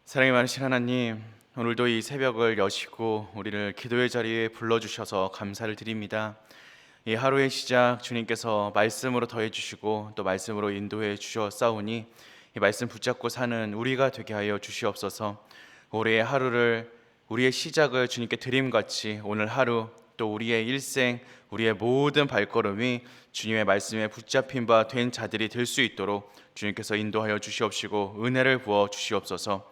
사랑이 많으신 하나님, 오늘도 이 새벽을 여시고 우리를 기도의 자리에 불러주셔서 감사를 드립니다. 이 하루의 시작 주님께서 말씀으로 더해주시고 또 말씀으로 인도해 주셨사오니 이 말씀 붙잡고 사는 우리가 되게 하여 주시옵소서. 올해의 하루를, 우리의 시작을 주님께 드림같이 오늘 하루 또 우리의 일생, 우리의 모든 발걸음이 주님의 말씀에 붙잡힌 바 된 자들이 될 수 있도록 주님께서 인도하여 주시옵시고 은혜를 부어 주시옵소서.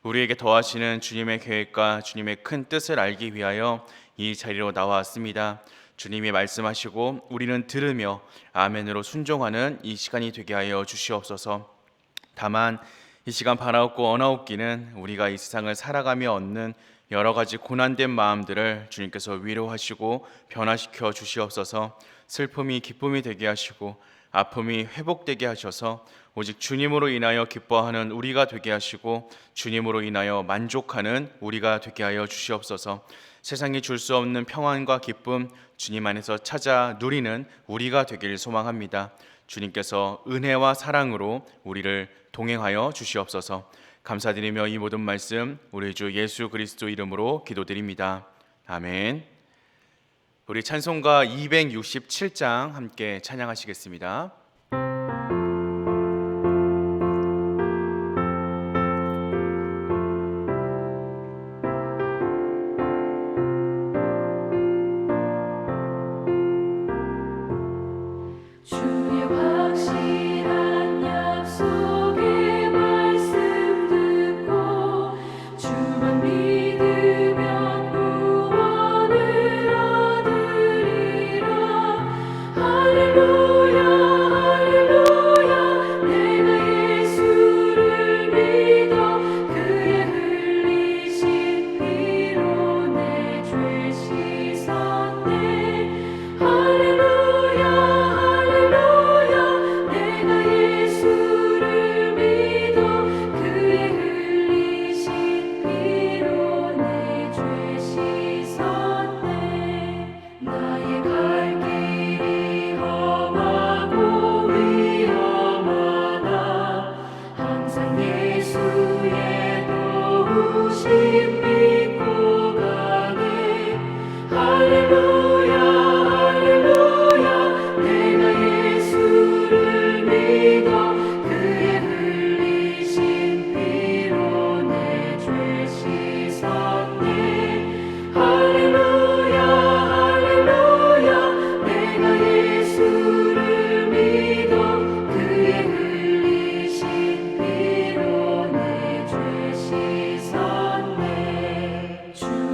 우리에게 더하시는 주님의 계획과 주님의 큰 뜻을 알기 위하여 이 자리로 나왔습니다. 주님이 말씀하시고 우리는 들으며 아멘으로 순종하는 이 시간이 되게 하여 주시옵소서. 다만 이 시간 바라옵고 원하옵기는 우리가 이 세상을 살아가며 얻는 여러 가지 고난된 마음들을 주님께서 위로하시고 변화시켜 주시옵소서. 슬픔이 기쁨이 되게 하시고 아픔이 회복되게 하셔서 오직 주님으로 인하여 기뻐하는 우리가 되게 하시고 주님으로 인하여 만족하는 우리가 되게 하여 주시옵소서. 세상이 줄 수 없는 평안과 기쁨 주님 안에서 찾아 누리는 우리가 되길 소망합니다. 주님께서 은혜와 사랑으로 우리를 동행하여 주시옵소서. 감사드리며 이 모든 말씀 우리 주 예수 그리스도 이름으로 기도드립니다. 아멘. 우리 찬송가 267장 함께 찬양하시겠습니다. 주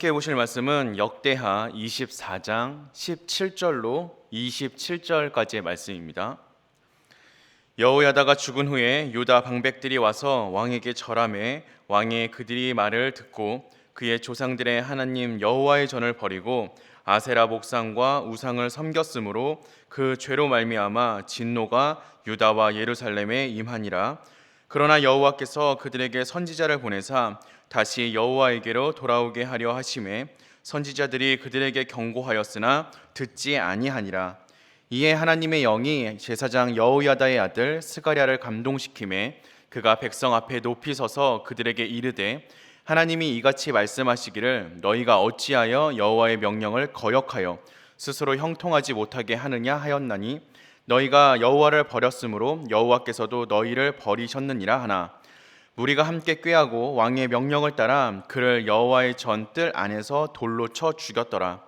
함께 보실 말씀은 역대하 24장 17절로 27절까지의 말씀입니다. 여호야다가 죽은 후에 유다 방백들이 와서 왕에게 절하매 왕이 그들이 말을 듣고 그의 조상들의 하나님 여호와의 전을 버리고 아세라 목상과 우상을 섬겼으므로 그 죄로 말미암아 진노가 유다와 예루살렘에 임하니라. 그러나 여호와께서 그들에게 선지자를 보내사 다시 여호와에게로 돌아오게 하려 하심에 선지자들이 그들에게 경고하였으나 듣지 아니하니라. 이에 하나님의 영이 제사장 여호야다의 아들 스가랴를 감동시키매 그가 백성 앞에 높이 서서 그들에게 이르되 하나님이 이같이 말씀하시기를 너희가 어찌하여 여호와의 명령을 거역하여 스스로 형통하지 못하게 하느냐 하였나니 너희가 여호와를 버렸으므로 여호와께서도 너희를 버리셨느니라 하나 무리가 함께 꾀하고 왕의 명령을 따라 그를 여호와의 전뜰 안에서 돌로 쳐 죽였더라.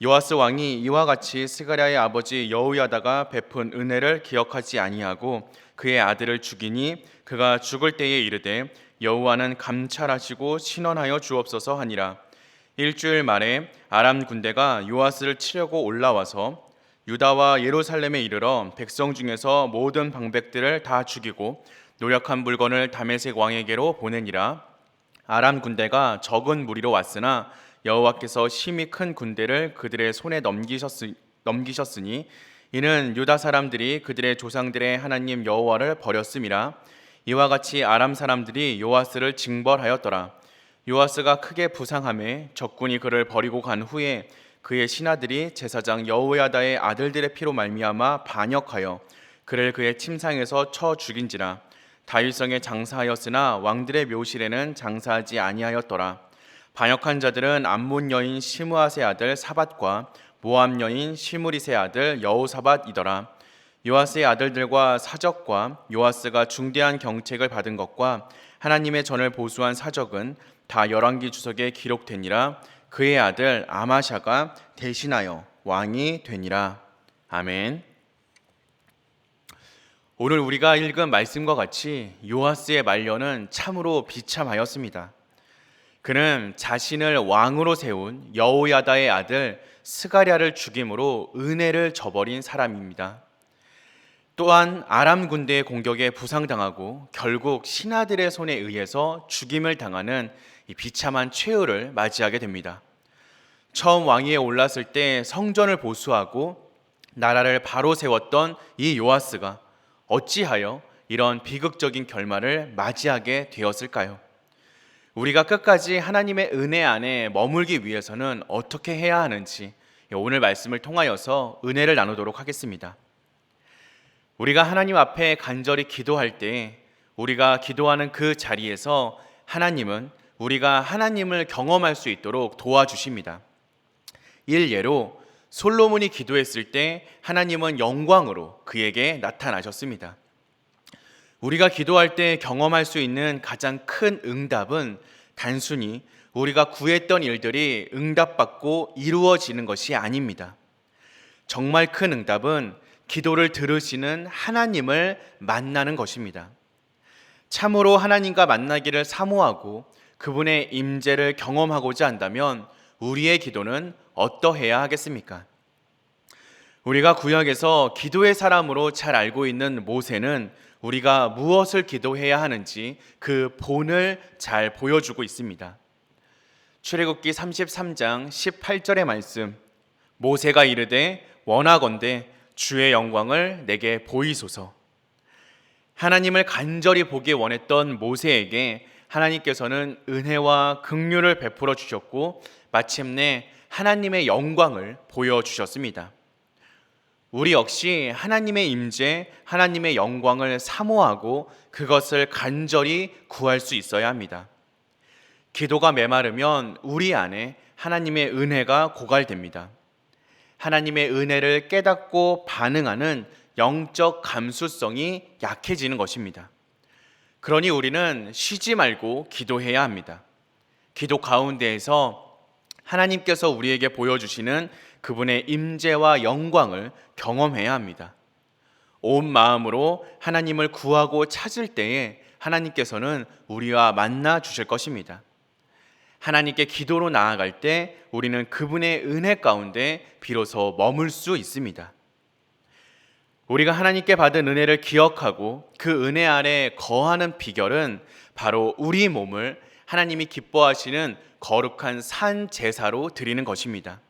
요아스 왕이 이와 같이 스가랴의 아버지 여호야다가 베푼 은혜를 기억하지 아니하고 그의 아들을 죽이니 그가 죽을 때에 이르되 여호와는 감찰하시고 신원하여 주옵소서 하니라. 일주일 만에 아람 군대가 요아스를 치려고 올라와서 유다와 예루살렘에 이르러 백성 중에서 모든 방백들을 다 죽이고 노력한 물건을 다메섹 왕에게로 보내니라. 아람 군대가 적은 무리로 왔으나 여호와께서 심히 큰 군대를 그들의 손에 넘기셨으니 이는 유다 사람들이 그들의 조상들의 하나님 여호와를 버렸음이라. 이와 같이 아람 사람들이 요아스를 징벌하였더라. 요아스가 크게 부상하며 적군이 그를 버리고 간 후에 그의 신하들이 제사장 여호야다의 아들들의 피로 말미암아 반역하여 그를 그의 침상에서 쳐 죽인지라. 다윗성에 장사하였으나 왕들의 묘실에는 장사하지 아니하였더라. 반역한 자들은 암몬 여인 시므아세 아들 사밧과 모압 여인 시므리세 아들 여호사밧이더라. 요아스의 아들들과 사적과 요아스가 중대한 경책을 받은 것과 하나님의 전을 보수한 사적은 다 열왕기 주석에 기록되니라. 그의 아들 아마샤가 대신하여 왕이 되니라. 아멘. 오늘 우리가 읽은 말씀과 같이 요아스의 말년은 참으로 비참하였습니다. 그는 자신을 왕으로 세운 여호야다의 아들 스가랴를 죽임으로 은혜를 저버린 사람입니다. 또한 아람 군대의 공격에 부상당하고 결국 신하들의 손에 의해서 죽임을 당하는 이 비참한 최후를 맞이하게 됩니다. 처음 왕위에 올랐을 때 성전을 보수하고 나라를 바로 세웠던 이 요아스가 어찌하여 이런 비극적인 결말을 맞이하게 되었을까요? 우리가 끝까지 하나님의 은혜 안에 머물기 위해서는 어떻게 해야 하는지 오늘 말씀을 통하여서 은혜를 나누도록 하겠습니다. 우리가 하나님 앞에 간절히 기도할 때 우리가 기도하는 그 자리에서 하나님은 우리가 하나님을 경험할 수 있도록 도와주십니다. 일예로 솔로몬이 기도했을 때 하나님은 영광으로 그에게 나타나셨습니다. 우리가 기도할 때 경험할 수 있는 가장 큰 응답은 단순히 우리가 구했던 일들이 응답받고 이루어지는 것이 아닙니다. 정말 큰 응답은 기도를 들으시는 하나님을 만나는 것입니다. 참으로 하나님과 만나기를 사모하고 그분의 임재를 경험하고자 한다면 우리의 기도는 어떠해야 하겠습니까? 우리가 구약에서 기도의 사람으로 잘 알고 있는 모세는 우리가 무엇을 기도해야 하는지 그 본을 잘 보여주고 있습니다. 출애굽기 33장 18절의 말씀, 모세가 이르되 원하건대 주의 영광을 내게 보이소서. 하나님을 간절히 보기 원했던 모세에게 하나님께서는 은혜와 긍휼을 베풀어 주셨고 마침내 하나님의 영광을 보여주셨습니다. 우리 역시 하나님의 임재, 하나님의 영광을 사모하고 그것을 간절히 구할 수 있어야 합니다. 기도가 메마르면 우리 안에 하나님의 은혜가 고갈됩니다. 하나님의 은혜를 깨닫고 반응하는 영적 감수성이 약해지는 것입니다. 그러니 우리는 쉬지 말고 기도해야 합니다. 기도 가운데에서 하나님께서 우리에게 보여주시는 그분의 임재와 영광을 경험해야 합니다. 온 마음으로 하나님을 구하고 찾을 때에 하나님께서는 우리와 만나 주실 것입니다. 하나님께 기도로 나아갈 때 우리는 그분의 은혜 가운데 비로소 머물 수 있습니다. 우리가 하나님께 받은 은혜를 기억하고 그 은혜 아래 거하는 비결은 바로 우리 몸을 하나님이 기뻐하시는 거룩한 산 제사로 드리는 것입니다.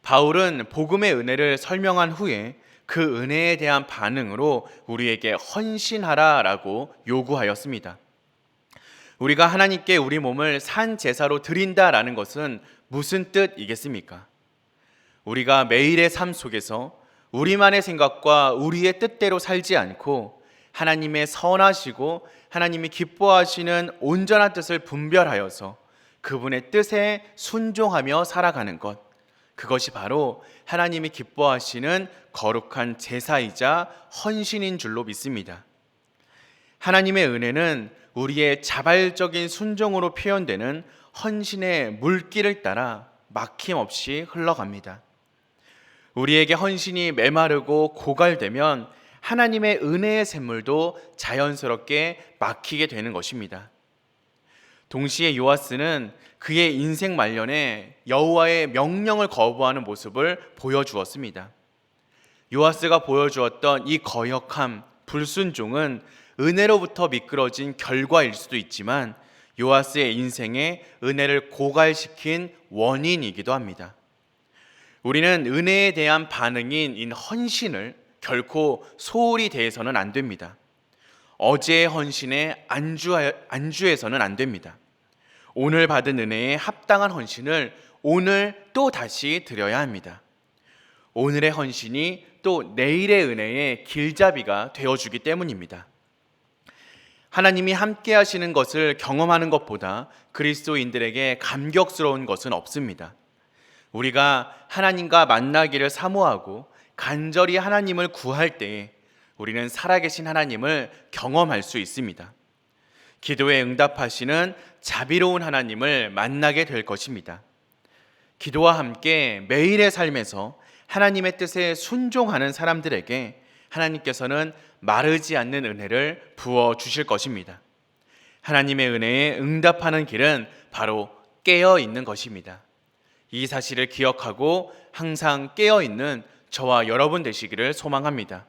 바울은 복음의 은혜를 설명한 후에 그 은혜에 대한 반응으로 우리에게 헌신하라라고 요구하였습니다. 우리가 하나님께 우리 몸을 산 제사로 드린다라는 것은 무슨 뜻이겠습니까? 우리가 매일의 삶 속에서 우리만의 생각과 우리의 뜻대로 살지 않고 하나님의 선하시고 하나님이 기뻐하시는 온전한 뜻을 분별하여서 그분의 뜻에 순종하며 살아가는 것, 그것이 바로 하나님이 기뻐하시는 거룩한 제사이자 헌신인 줄로 믿습니다. 하나님의 은혜는 우리의 자발적인 순종으로 표현되는 헌신의 물길을 따라 막힘없이 흘러갑니다. 우리에게 헌신이 메마르고 고갈되면 하나님의 은혜의 샘물도 자연스럽게 막히게 되는 것입니다. 동시에 요아스는 그의 인생 말년에 여호와의 명령을 거부하는 모습을 보여주었습니다. 요아스가 보여주었던 이 거역함, 불순종은 은혜로부터 미끄러진 결과일 수도 있지만 요아스의 인생에 은혜를 고갈시킨 원인이기도 합니다. 우리는 은혜에 대한 반응인 이 헌신을 결코 소홀히 대해서는 안 됩니다. 어제의 헌신에 안주해서는 안 됩니다. 오늘 받은 은혜에 합당한 헌신을 오늘 또 다시 드려야 합니다. 오늘의 헌신이 또 내일의 은혜의 길잡이가 되어주기 때문입니다. 하나님이 함께 하시는 것을 경험하는 것보다 그리스도인들에게 감격스러운 것은 없습니다. 우리가 하나님과 만나기를 사모하고 간절히 하나님을 구할 때에 우리는 살아계신 하나님을 경험할 수 있습니다. 기도에 응답하시는 자비로운 하나님을 만나게 될 것입니다. 기도와 함께 매일의 삶에서 하나님의 뜻에 순종하는 사람들에게 하나님께서는 마르지 않는 은혜를 부어 주실 것입니다. 하나님의 은혜에 응답하는 길은 바로 깨어 있는 것입니다. 이 사실을 기억하고 항상 깨어있는 저와 여러분 되시기를 소망합니다.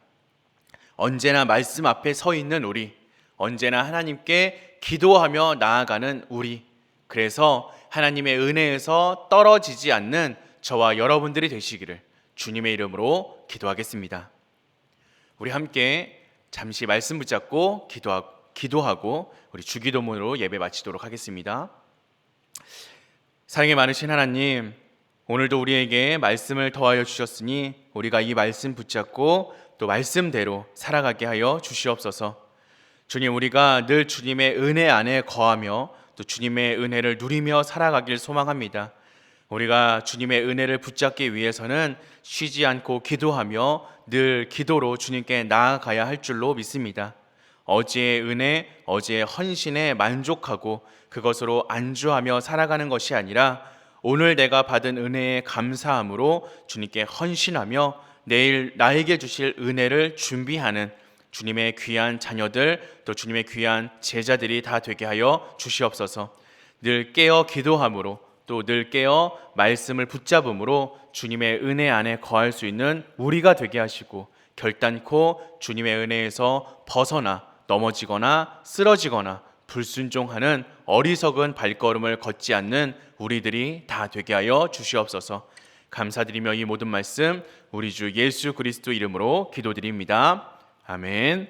언제나 말씀 앞에 서 있는 우리, 언제나 하나님께 기도하며 나아가는 우리, 그래서 하나님의 은혜에서 떨어지지 않는 저와 여러분들이 되시기를 주님의 이름으로 기도하겠습니다. 우리 함께 잠시 말씀 붙잡고 기도하고 우리 주기도문으로 예배 마치도록 하겠습니다. 사랑이 많으신 하나님, 오늘도 우리에게 말씀을 더하여 주셨으니 우리가 이 말씀 붙잡고 또 말씀대로 살아가게 하여 주시옵소서. 주님, 우리가 늘 주님의 은혜 안에 거하며 또 주님의 은혜를 누리며 살아가길 소망합니다. 우리가 주님의 은혜를 붙잡기 위해서는 쉬지 않고 기도하며 늘 기도로 주님께 나아가야 할 줄로 믿습니다. 어제의 은혜, 어제의 헌신에 만족하고 그것으로 안주하며 살아가는 것이 아니라 오늘 내가 받은 은혜에 감사함으로 주님께 헌신하며 내일 나에게 주실 은혜를 준비하는 주님의 귀한 자녀들, 또 주님의 귀한 제자들이 다 되게 하여 주시옵소서. 늘 깨어 기도함으로 또 늘 깨어 말씀을 붙잡음으로 주님의 은혜 안에 거할 수 있는 우리가 되게 하시고 결단코 주님의 은혜에서 벗어나 넘어지거나 쓰러지거나 불순종하는 어리석은 발걸음을 걷지 않는 우리들이 다 되게 하여 주시옵소서. 감사드리며 이 모든 말씀 우리 주 예수 그리스도 이름으로 기도드립니다. 아멘.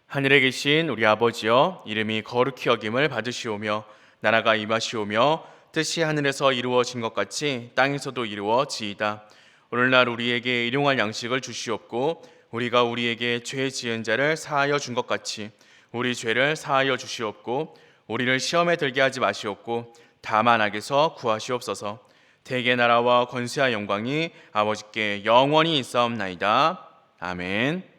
하늘에 계신 우리 아버지여, 이름이 거룩히 여김을 받으시오며 나라가 임하시오며 뜻이 하늘에서 이루어진 것 같이 땅에서도 이루어지이다. 오늘날 우리에게 일용할 양식을 주시옵고 우리가 우리에게 죄 지은 자를 사하여 준 것 같이 우리 죄를 사하여 주시옵고 우리를 시험에 들게 하지 마시옵고 다만 악에서 구하시옵소서. 대개 나라와 권세와 영광이 아버지께 영원히 있사옵나이다. 아멘.